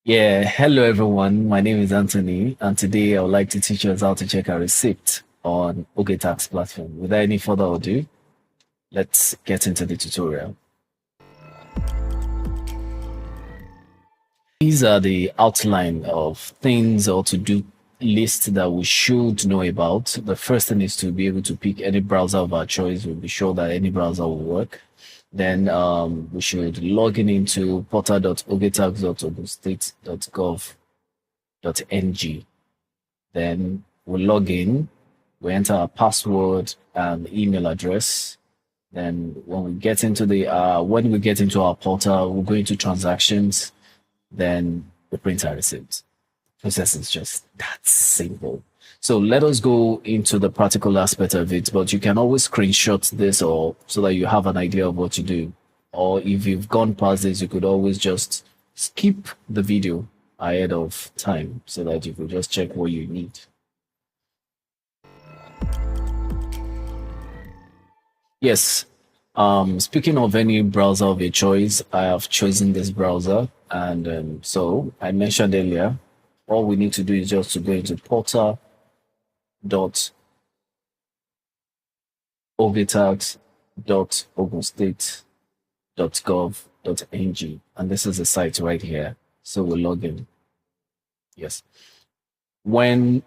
Yeah, hello everyone. My name is Anthony, and today I would like to teach us how to check a receipt on Ogetax platform. Without any further ado, let's get into the tutorial. These are the outline of things or to-do lists that we should know about. The first thing is to be able to pick any browser of our choice. We'll be sure that any browser will work. Then we should log in into portal.ogetax.ogunstate.gov.ng. Then we log in, we enter our password and email address. Then when we get into our portal, we go into transactions, then we print our receipt. Process is just that simple. So let us go into the practical aspect of it, but you can always screenshot this or so that you have an idea of what to do. Or if you've gone past this, you could always just skip the video ahead of time so that you could just check what you need. Yes. Speaking of any browser of your choice, I have chosen this browser. And so I mentioned earlier, all we need to do is just to go into portal.ogetax.ogunstate.gov.ng. And this is the site right here. So we'll log in. Yes. When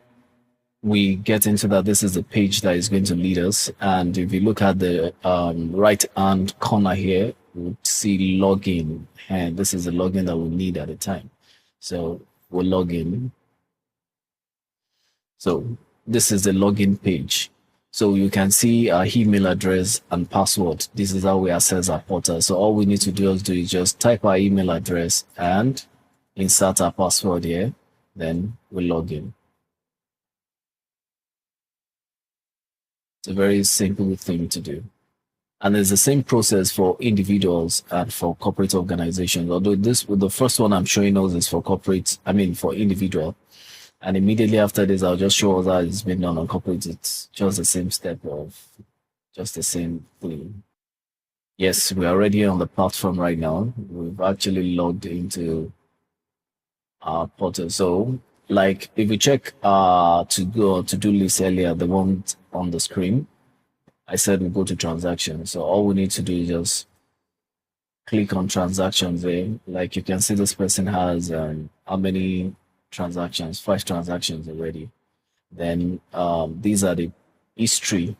we get into that, this is the page that is going to lead us. And if you look at the right hand corner here, we'll see login. And this is the login that we need at the time. So we'll log in. So this is the login page. So you can see our email address and password. This is how we access our portal. So all we need to do is just type our email address and insert our password here. Then we'll log in. It's a very simple thing to do. And it's the same process for individuals and for corporate organizations. Although the first one I'm showing us is for for individual. And immediately after this, I'll just show us how it's been done on corporate. It's just the same step of just the same thing. Yes, we're already on the platform right now. We've actually logged into our portal. So like if we check to-do list earlier, the one on the screen, I said we go to transactions. So all we need to do is just click on transactions there. Like you can see this person has how many transactions? 5 transactions already. Then these are the history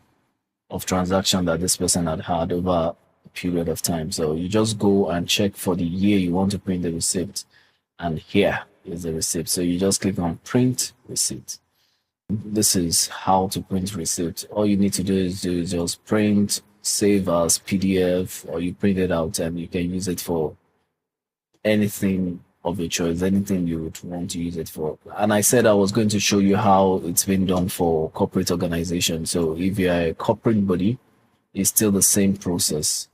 of transaction that this person had over a period of time. So you just go and check for the year you want to print the receipt. And here is the receipt. So you just click on print receipt. This is how to print receipt. All you need to do is just print, save as PDF, or you print it out and you can use it for anything of your choice, anything you would want to use it for. And I said I was going to show you how it's been done for corporate organizations. So if you're a corporate body, it's still the same process.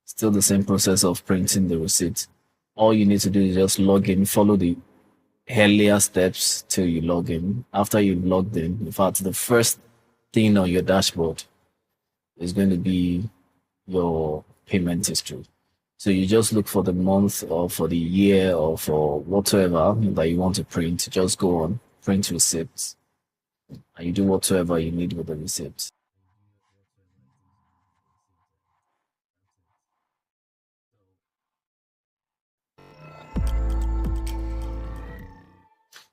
Still the same process of printing the receipt. All you need to do is just log in, follow the earlier steps till you log in. After you've logged in fact, the first thing on your dashboard is going to be your payment history. So you just look for the month or for the year or for whatever that you want to print. Just go on, print receipts, and you do whatever you need with the receipts.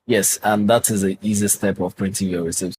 Yes, and that is the easiest step of printing your receipts.